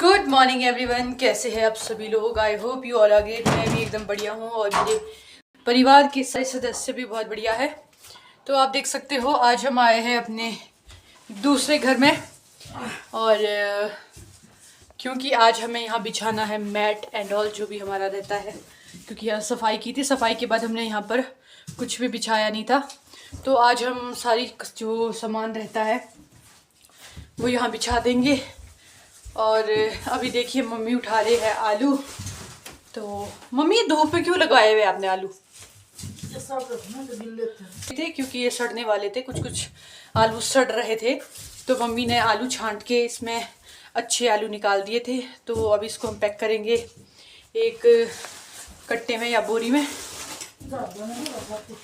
Good morning everyone, कैसे हैं आप सभी लोग। I hope you all are great. मैं भी एकदम बढ़िया हूँ और मेरे परिवार के सारे सदस्य भी बहुत बढ़िया है। तो आप देख सकते हो आज हम आए हैं अपने दूसरे घर में और क्योंकि आज हमें यहाँ बिछाना है मैट एंड ऑल जो भी हमारा रहता है, क्योंकि यहाँ सफाई की थी। सफाई के बाद हमने यहाँ पर कुछ भी बिछाया नहीं था, तो आज हम सारी जो सामान रहता है वो यहाँ बिछा देंगे। और अभी देखिए मम्मी उठा रहे हैं आलू। तो मम्मी धूप पे क्यों लगवाए हुए आपने आलू? थे क्योंकि ये सड़ने वाले थे, कुछ कुछ आलू सड़ रहे थे, तो मम्मी ने आलू छांट के इसमें अच्छे आलू निकाल दिए थे। तो अब इसको हम पैक करेंगे एक कट्टे में या बोरी में।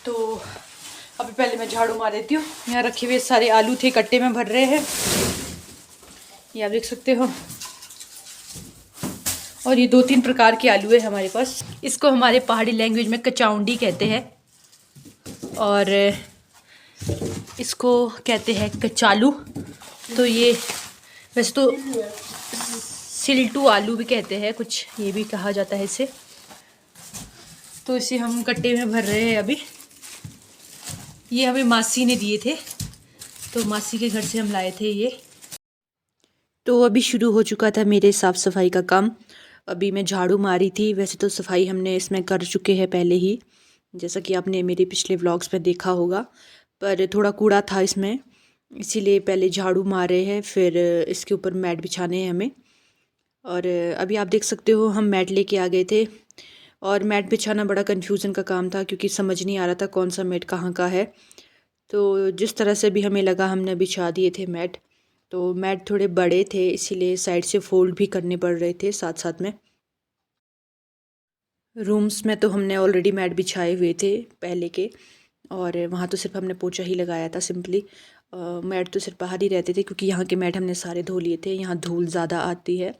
तो अभी पहले मैं झाड़ू मार देती हूँ। यहाँ रखे हुए सारे आलू थे कट्टे में भर रहे हैं, ये आप देख सकते हो। और ये 2-3 प्रकार के आलू है हमारे पास। इसको हमारे पहाड़ी लैंग्वेज में कचौंडी कहते हैं और इसको कहते हैं कचालू। तो ये वैसे तो सिल्टू आलू भी कहते हैं, कुछ ये भी कहा जाता है इसे। तो इसे हम कट्टे में भर रहे हैं अभी। ये हमें मासी ने दिए थे, तो मासी के घर से हम लाए थे ये। तो अभी शुरू हो चुका था मेरे साफ़ सफाई का काम। अभी मैं झाड़ू मारी थी। वैसे तो सफाई हमने इसमें कर चुके हैं पहले ही, जैसा कि आपने मेरे पिछले व्लॉग्स में देखा होगा, पर थोड़ा कूड़ा था इसमें, इसीलिए पहले झाड़ू मार रहे हैं, फिर इसके ऊपर मैट बिछाने हैं हमें। और अभी आप देख सकते हो हम मैट लेके आ गए थे। और मैट बिछाना बड़ा कन्फ्यूज़न का काम था, क्योंकि समझ नहीं आ रहा था कौन सा मैट कहाँ का है। तो जिस तरह से भी हमें लगा हमने बिछा दिए थे मैट। तो मैट थोड़े बड़े थे, इसीलिए साइड से फोल्ड भी करने पड़ रहे थे साथ साथ में। रूम्स में तो हमने ऑलरेडी मैट बिछाए हुए थे पहले के, और वहाँ तो सिर्फ हमने पोंछा ही लगाया था सिंपली। मैट तो सिर्फ बाहर ही रहते थे, क्योंकि यहाँ के मैट हमने सारे धो लिए थे। यहाँ धूल ज़्यादा आती है,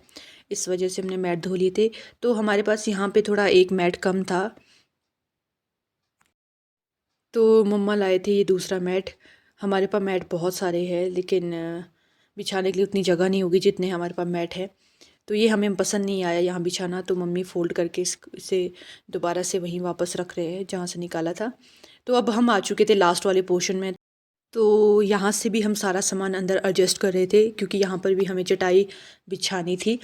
इस वजह से हमने मैट धो लिए थे। तो हमारे पास यहाँ पे थोड़ा एक मैट कम था, तो मम्मा लाए थे ये दूसरा मैट। हमारे पास मैट बहुत सारे हैं, लेकिन बिछाने के लिए उतनी जगह नहीं होगी जितने हमारे पास मैट है। तो ये हमें पसंद नहीं आया यहाँ बिछाना, तो मम्मी फ़ोल्ड करके इसे दोबारा से वहीं वापस रख रहे हैं जहाँ से निकाला था। तो अब हम आ चुके थे लास्ट वाले पोर्शन में। तो यहाँ से भी हम सारा सामान अंदर एडजस्ट कर रहे थे, क्योंकि यहाँ पर भी हमें चटाई बिछानी थी।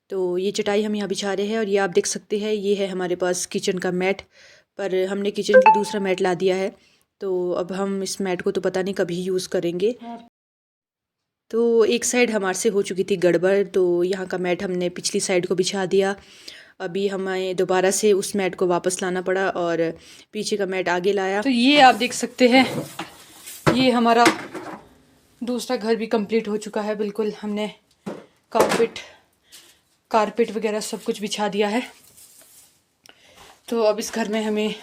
तो ये चटाई हम यहाँ बिछा रहे हैं। और ये आप देख सकते हैं, ये है हमारे पास किचन का मैट, पर हमने किचन के दूसरा मैट ला दिया है। तो अब हम इस मैट को तो पता नहीं कभी यूज़ करेंगे। तो एक साइड हमारे से हो चुकी थी गड़बड़, तो यहाँ का मैट हमने पिछली साइड को बिछा दिया। अभी हमें दोबारा से उस मैट को वापस लाना पड़ा और पीछे का मैट आगे लाया। तो ये आप देख सकते हैं, ये हमारा दूसरा घर भी कंप्लीट हो चुका है बिल्कुल। हमने कारपेट वगैरह सब कुछ बिछा दिया है। तो अब इस घर में हमें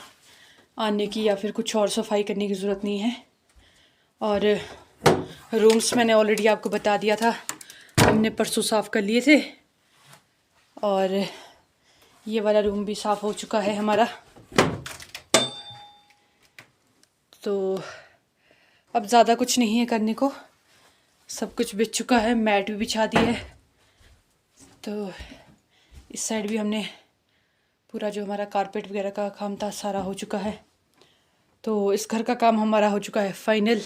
आने की या फिर कुछ और सफाई करने की ज़रूरत नहीं है। और रूम्स मैंने ऑलरेडी आपको बता दिया था, हमने परसों साफ़ कर लिए थे। और ये वाला रूम भी साफ़ हो चुका है हमारा। तो अब ज़्यादा कुछ नहीं है करने को, सब कुछ बिछ चुका है, मैट भी बिछा दी है। तो इस साइड भी हमने पूरा जो हमारा कारपेट वगैरह का काम था सारा हो चुका है। तो इस घर का काम हमारा हो चुका है फाइनल।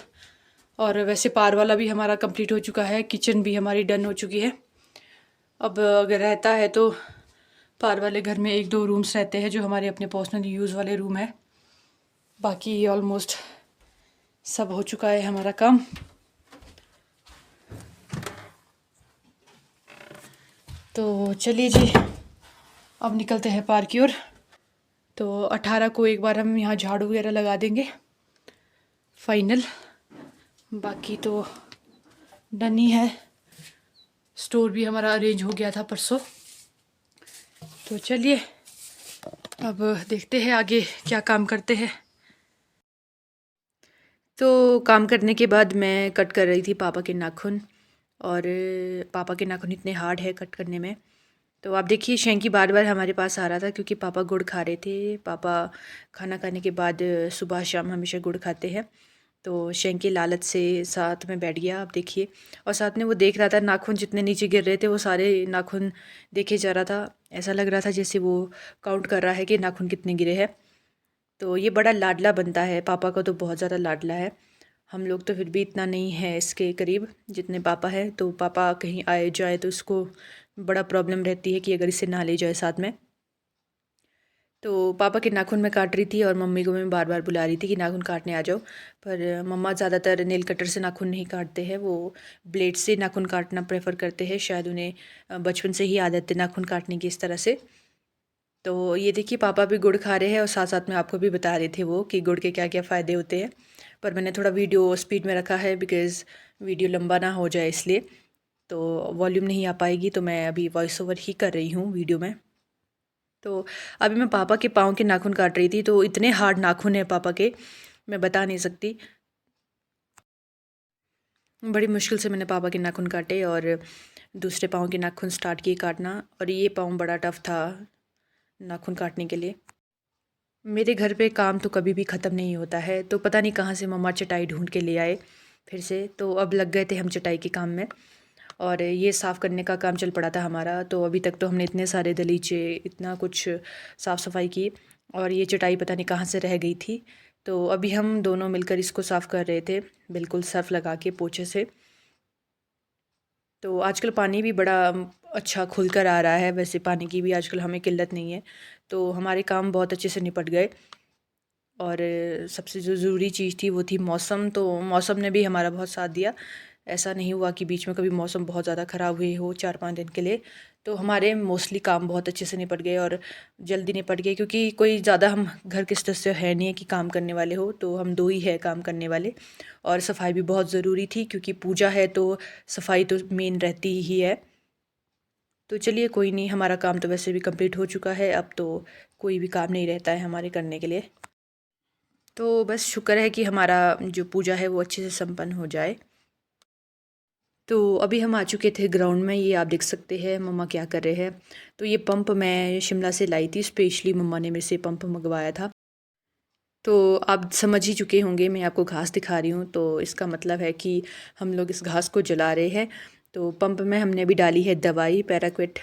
और वैसे पार वाला भी हमारा कंप्लीट हो चुका है, किचन भी हमारी डन हो चुकी है। अब अगर रहता है तो पार वाले घर में 1-2 रूम्स रहते हैं जो हमारे अपने पर्सनल यूज़ वाले रूम है। बाकी ऑलमोस्ट सब हो चुका है हमारा काम। तो चलिए जी, अब निकलते हैं पार की ओर। तो 18 को एक बार हम यहाँ झाड़ू वगैरह लगा देंगे फाइनल। बाकी तो डन ही है। स्टोर भी हमारा अरेंज हो गया था परसों। तो चलिए अब देखते हैं आगे क्या काम करते हैं। तो काम करने के बाद मैं कट कर रही थी पापा के नाखून, और पापा के नाखून इतने हार्ड है कट करने में। तो आप देखिए शैंकी बार बार हमारे पास आ रहा था, क्योंकि पापा गुड़ खा रहे थे। पापा खाना खाने के बाद सुबह शाम हमेशा गुड़ खाते हैं। तो शेंग की लालच से साथ में बैठ गया, आप देखिए। और साथ में वो देख रहा था नाखून जितने नीचे गिर रहे थे वो सारे नाखून देखे जा रहा था। ऐसा लग रहा था जैसे वो काउंट कर रहा है कि नाखून कितने गिरे हैं। तो ये बड़ा लाडला बनता है, पापा का तो बहुत ज़्यादा लाडला है। हम लोग तो फिर भी इतना नहीं है इसके करीब जितने पापा है। तो पापा कहीं आए जाए तो इसको बड़ा प्रॉब्लम रहती है कि अगर इसे ना ले जाए साथ में। तो पापा के नाखून मैं काट रही थी और मम्मी को मैं बार बार बुला रही थी कि नाखून काटने आ जाओ। पर मम्मा ज़्यादातर नेल कटर से नाखून नहीं काटते हैं, वो ब्लेड से नाखून काटना प्रेफर करते हैं। शायद उन्हें बचपन से ही आदत है नाखून काटने की इस तरह से। तो ये देखिए पापा भी गुड़ खा रहे हैं और साथ साथ में आपको भी बता रहे थे वो कि गुड़ के क्या क्या फ़ायदे होते हैं। पर मैंने थोड़ा वीडियो स्पीड में रखा है बिकॉज़ वीडियो लंबा ना हो जाए इसलिए। तो वॉल्यूम नहीं आ पाएगी, तो मैं अभी वॉइस ओवर ही कर रही हूँ वीडियो में। तो अभी मैं पापा के पाँव के नाखून काट रही थी, तो इतने हार्ड नाखून हैं पापा के, मैं बता नहीं सकती। बड़ी मुश्किल से मैंने पापा के नाखून काटे और दूसरे पाँव के नाखून स्टार्ट किए काटना, और ये पाँव बड़ा टफ था नाखून काटने के लिए। मेरे घर पे काम तो कभी भी ख़त्म नहीं होता है, तो पता नहीं कहाँ से मम्मा चटाई ढूंढ के ले आए फिर से। तो अब लग गए थे हम चटाई के काम में, और ये साफ़ करने का काम चल पड़ा था हमारा। तो अभी तक तो हमने इतने सारे दलीचे, इतना कुछ साफ़ सफाई की, और ये चटाई पता नहीं कहाँ से रह गई थी। तो अभी हम दोनों मिलकर इसको साफ़ कर रहे थे, बिल्कुल सर्फ़ लगा के पोछे से। तो आजकल पानी भी बड़ा अच्छा खुल कर आ रहा है, वैसे पानी की भी आजकल हमें किल्लत नहीं है। तो हमारे काम बहुत अच्छे से निपट गए। और सबसे जो ज़रूरी चीज़ थी वो थी मौसम। तो मौसम ने भी हमारा बहुत साथ दिया। ऐसा नहीं हुआ कि बीच में कभी मौसम बहुत ज़्यादा ख़राब हुई हो 4-5 दिन के लिए। तो हमारे मोस्टली काम बहुत अच्छे से निपट गए और जल्दी निपट गए, क्योंकि कोई ज़्यादा हम घर के सदस्य है नहीं है कि काम करने वाले हो, तो हम 2 ही है काम करने वाले। और सफाई भी बहुत ज़रूरी थी क्योंकि पूजा है, तो सफाई तो मेन रहती ही है। तो चलिए कोई नहीं, हमारा काम तो वैसे भी कंप्लीट हो चुका है, अब तो कोई भी काम नहीं रहता है हमारे करने के लिए। तो बस शुक्र है कि हमारा जो पूजा है वो अच्छे से संपन्न हो जाए। तो अभी हम आ चुके थे ग्राउंड में, ये आप देख सकते हैं मम्मा क्या कर रहे हैं। तो ये पंप मैं शिमला से लाई थी, स्पेशली मम्मा ने मेरे से पंप मंगवाया था। तो आप समझ ही चुके होंगे, मैं आपको घास दिखा रही हूँ तो इसका मतलब है कि हम लोग इस घास को जला रहे हैं। तो पंप में हमने अभी डाली है दवाई पैराक्विट,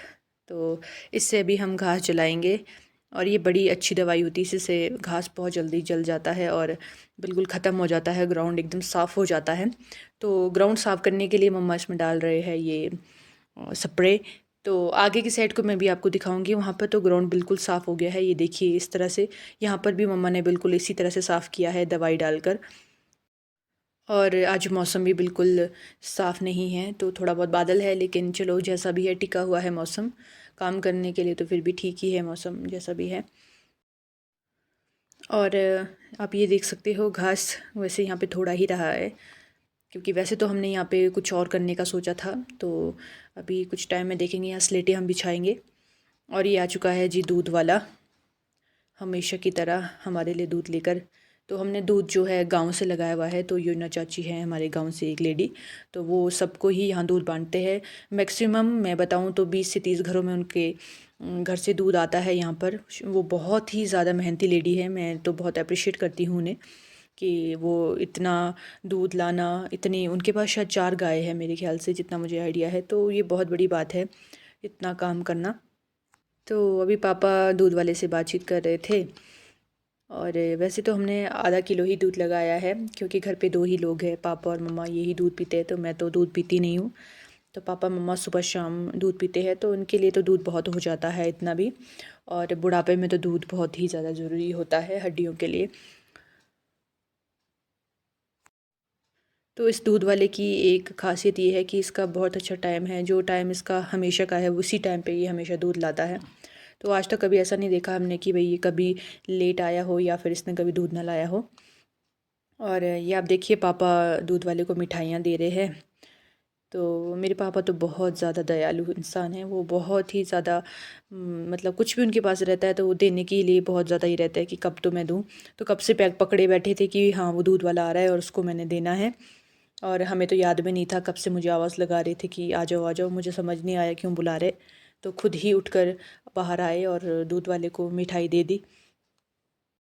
तो इससे अभी हम घास जलाएंगे। और ये बड़ी अच्छी दवाई होती है, इससे घास बहुत जल्दी जल जाता है और बिल्कुल ख़त्म हो जाता है, ग्राउंड एकदम साफ़ हो जाता है। तो ग्राउंड साफ़ करने के लिए मम्मा इसमें डाल रहे हैं ये स्प्रे। तो आगे की साइड को मैं भी आपको दिखाऊंगी, वहाँ पर तो ग्राउंड बिल्कुल साफ़ हो गया है, ये देखिए इस तरह से। यहाँ पर भी मम्मा ने बिल्कुल इसी तरह से साफ़ किया है दवाई डालकर। और आज मौसम भी बिल्कुल साफ़ नहीं है, तो थोड़ा बहुत बादल है, लेकिन चलो जैसा भी है टिका हुआ है मौसम। काम करने के लिए तो फिर भी ठीक ही है मौसम, जैसा भी है। और आप ये देख सकते हो घास वैसे यहाँ पे थोड़ा ही रहा है, क्योंकि वैसे तो हमने यहाँ पे कुछ और करने का सोचा था। तो अभी कुछ टाइम में देखेंगे, यहाँ स्लेटें हम बिछाएंगे। और ये आ चुका है जी दूध वाला, हमेशा की तरह हमारे लिए दूध लेकर। तो हमने दूध जो है गांव से लगाया हुआ है, तो योजना चाची हैं हमारे गांव से एक लेडी, तो वो सबको ही यहाँ दूध बांटते हैं। मैक्सिमम मैं बताऊँ तो 20 से 30 घरों में उनके घर से दूध आता है यहाँ पर। वो बहुत ही ज़्यादा मेहनती लेडी है, मैं तो बहुत अप्रिशिएट करती हूँ उन्हें कि वो इतना दूध लाना, इतनी उनके पास शायद 4 गाय है मेरे ख्याल से, जितना मुझे आइडिया है। तो ये बहुत बड़ी बात है इतना काम करना। तो अभी पापा दूध वाले से बातचीत कर रहे थे। और वैसे तो हमने आधा किलो ही दूध लगाया है, क्योंकि घर पे 2 ही लोग हैं, पापा और मम्मा, यही दूध पीते हैं। तो मैं तो दूध पीती नहीं हूँ, तो पापा मम्मा सुबह शाम दूध पीते हैं, तो उनके लिए तो दूध बहुत हो जाता है इतना भी। और बुढ़ापे में तो दूध बहुत ही ज़्यादा ज़रूरी होता है हड्डियों के लिए। तो इस दूध वाले की एक ख़ासियत ये है कि इसका बहुत अच्छा टाइम है, जो टाइम इसका हमेशा का है उसी टाइम पे ये हमेशा दूध लाता है। तो आज तक कभी ऐसा नहीं देखा हमने कि भई ये कभी लेट आया हो या फिर इसने कभी दूध ना लाया हो। और ये आप देखिए पापा दूध वाले को मिठाइयाँ दे रहे हैं। तो मेरे पापा तो बहुत ज़्यादा दयालु इंसान हैं, वो बहुत ही ज़्यादा मतलब कुछ भी उनके पास रहता है तो वो देने के लिए बहुत ज़्यादा ही रहता है कि कब तो मैं दूँ। तो कब से पैक पकड़े बैठे थे कि हाँ वो दूध वाला आ रहा है और उसको मैंने देना है। और हमें तो याद भी नहीं था, कब से मुझे आवाज़ लगा रहे थे कि आ जाओ, मुझे समझ नहीं आया क्यों बुला रहे। तो खुद ही उठकर बाहर आए और दूध वाले को मिठाई दे दी।